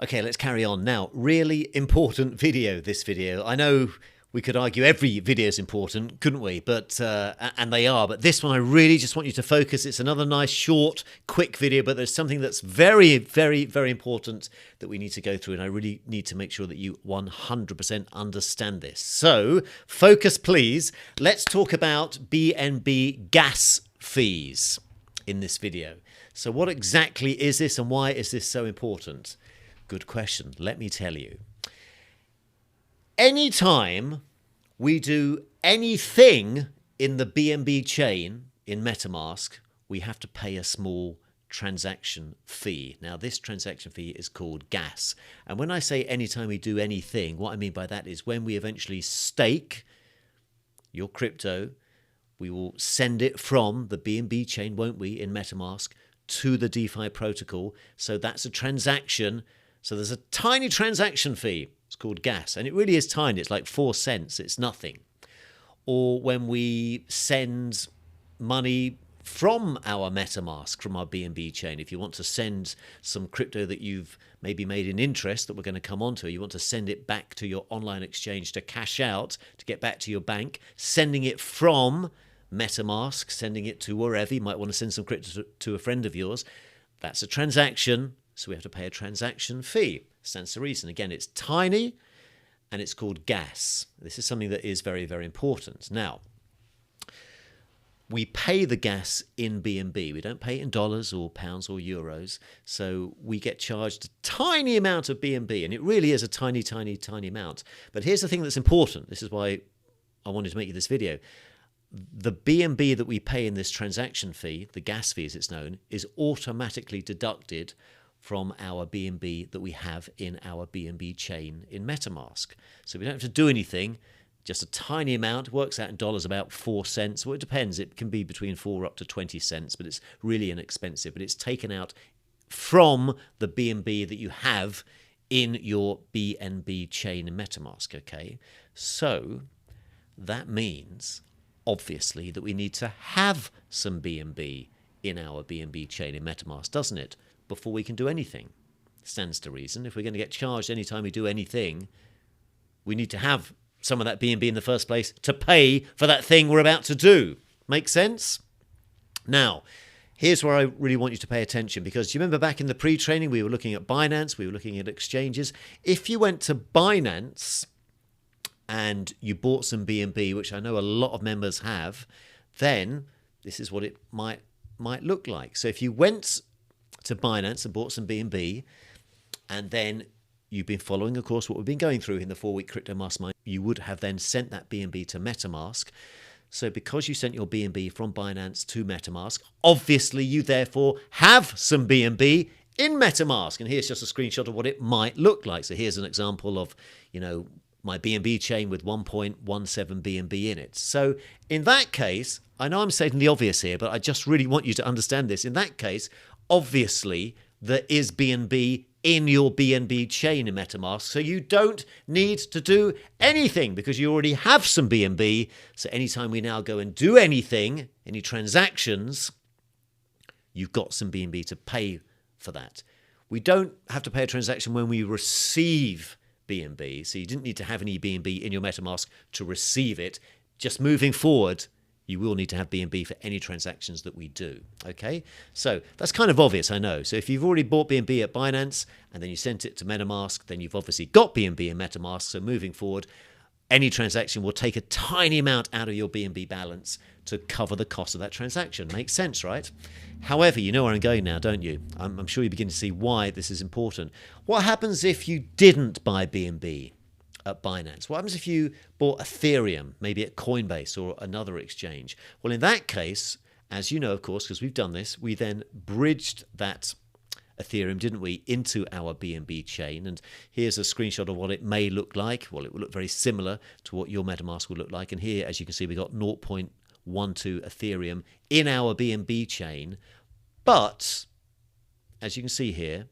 Okay, let's carry on now. Really important video, this video. I know we could argue every video is important, couldn't we? But and they are. But this one, I really just want you to focus. It's another nice, short, quick video, but there's something that's very, very, very important that we need to go through, and I really need to make sure that you 100% understand this. So, focus, please. Let's talk about BNB gas fees in this video. So, what exactly is this, and why is this so important? Good question. Let me tell you. Anytime we do anything in the BNB chain in MetaMask, we have to pay a small transaction fee. Now, this transaction fee is called gas. And when I say anytime we do anything, what I mean by that is when we eventually stake your crypto, we will send it from the BNB chain, won't we, in MetaMask to the DeFi protocol. So that's a transaction. So there's a tiny transaction fee. It's called gas. And it really is tiny. It's like 4 cents. It's nothing. Or when we send money from our MetaMask, from our BNB chain, if you want to send some crypto that you've maybe made in interest that we're going to come on to, you want to send it back to your online exchange to cash out, to get back to your bank, sending it from MetaMask, sending it to wherever. You might want to send some crypto to a friend of yours. That's a transaction. So we have to pay a transaction fee. Stands to reason. Again, it's tiny and it's called gas. This is something that is very, very important. Now, we pay the gas in BNB. We don't pay it in dollars or pounds or euros. So we get charged a tiny amount of BNB, and it really is a tiny, tiny, tiny amount. But here's the thing that's important. This is why I wanted to make you this video. The BNB that we pay in this transaction fee, the gas fee as it's known, is automatically deducted from our BNB that we have in our BNB chain in MetaMask. So we don't have to do anything, just a tiny amount. Works out in dollars about 4 cents. Well, it depends. It can be between 4 up to 20 cents, but it's really inexpensive. But it's taken out from the BNB that you have in your BNB chain in MetaMask, okay? So that means, obviously, that we need to have some BNB in our BNB chain in MetaMask, doesn't it? Before we can do anything. Stands to reason. If we're going to get charged anytime we do anything, we need to have some of that BNB in the first place to pay for that thing we're about to do. Make sense? Now, here's where I really want you to pay attention, because you remember back in the pre-training, we were looking at Binance, we were looking at exchanges. If you went to Binance and you bought some BNB, which I know a lot of members have, then this is what it might look like. So if you went to Binance and bought some BNB, and then you've been following, of course, what we've been going through in the 4-week crypto mastermind, you would have then sent that BNB to MetaMask. So because you sent your BNB from Binance to MetaMask, obviously you therefore have some BNB in MetaMask. And here's just a screenshot of what it might look like. So here's an example of, my BNB chain with 1.17 BNB in it. So in that case, I know I'm stating the obvious here, but I just really want you to understand this. In that case, obviously, there is BNB in your BNB chain in MetaMask, so you don't need to do anything because you already have some BNB. So anytime we now go and do anything, any transactions, you've got some BNB to pay for that. We don't have to pay a transaction when we receive BNB, so you didn't need to have any BNB in your MetaMask to receive it. Just moving forward, you will need to have BNB for any transactions that we do, okay? So that's kind of obvious, I know. So if you've already bought BNB at Binance and then you sent it to MetaMask, then you've obviously got BNB in MetaMask. So moving forward, any transaction will take a tiny amount out of your BNB balance to cover the cost of that transaction. Makes sense, right? However, you know where I'm going now, don't you? I'm sure you begin to see why this is important. What happens if you didn't buy BNB at Binance? What happens if you bought Ethereum, maybe at Coinbase or another exchange? Well, in that case, as you know, of course, because we've done this, we then bridged that Ethereum, didn't we, into our BNB chain. And here's a screenshot of what it may look like. Well, it will look very similar to what your MetaMask will look like. And here, as you can see, we've got 0.12 Ethereum in our BNB chain. But, as you can see here,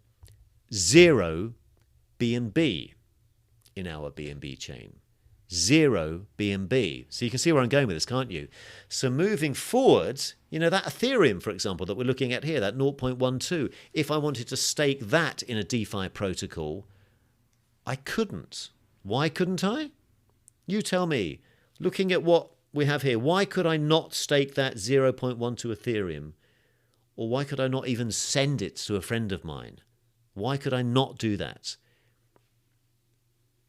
0 BNB in our BNB chain. 0 BNB. So you can see where I'm going with this, can't you? So moving forward, you know, that Ethereum, for example, that we're looking at here, that 0.12, if I wanted to stake that in a DeFi protocol, I couldn't. Why couldn't I? You tell me. Looking at what we have here, why could I not stake that 0.12 Ethereum? Or why could I not even send it to a friend of mine? Why could I not do that?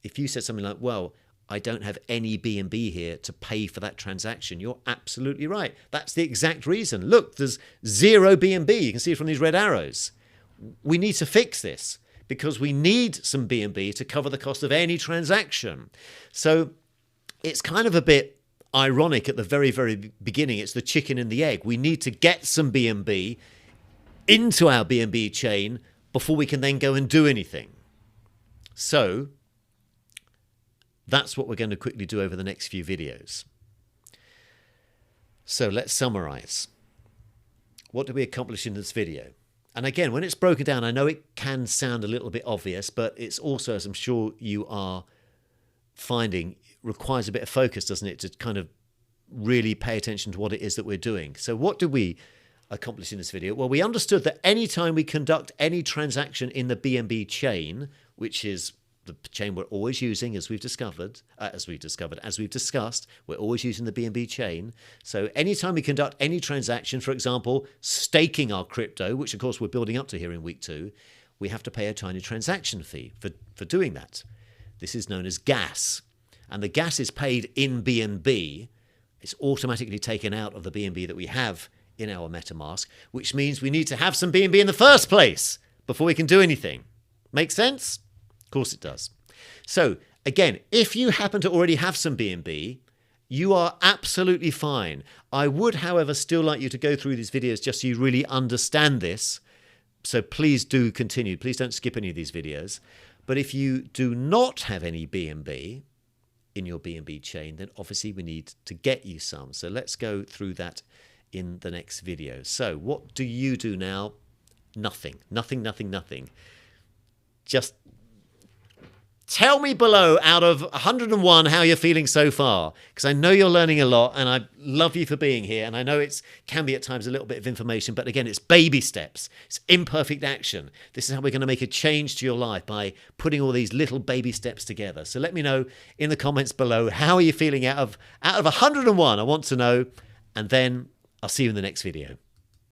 If you said something like, well, I don't have any BNB here to pay for that transaction, you're absolutely right. That's the exact reason. Look, there's 0 BNB. You can see it from these red arrows. We need to fix this because we need some BNB to cover the cost of any transaction. So it's kind of a bit ironic at the very, very beginning. It's the chicken and the egg. We need to get some BNB into our BNB chain before we can then go and do anything. So that's what we're going to quickly do over the next few videos. So let's summarize. What did we accomplish in this video? And again, when it's broken down, I know it can sound a little bit obvious, but it's also, as I'm sure you are finding, requires a bit of focus, doesn't it, to kind of really pay attention to what it is that we're doing. So what did we accomplish in this video? Well, we understood that anytime we conduct any transaction in the BNB chain, which is the chain we're always using, as we've discussed, we're always using the BNB chain. So anytime we conduct any transaction, for example, staking our crypto, which of course we're building up to here in week 2, we have to pay a tiny transaction fee for doing that. This is known as gas. And the gas is paid in BNB. It's automatically taken out of the BNB that we have in our MetaMask, which means we need to have some BNB in the first place before we can do anything. Make sense? Of course it does. So again, if you happen to already have some BNB, you are absolutely fine. I would, however, still like you to go through these videos just so you really understand this. So please do continue. Please don't skip any of these videos. But if you do not have any BNB in your BNB chain, then obviously we need to get you some. So let's go through that in the next video. So what do you do now? Nothing. Just tell me below, out of 101, how you're feeling so far, because I know you're learning a lot and I love you for being here. And I know it can be at times a little bit of information, but again, it's baby steps. It's imperfect action. This is how we're going to make a change to your life, by putting all these little baby steps together. So let me know in the comments below, how are you feeling out of 101? I want to know. And then I'll see you in the next video.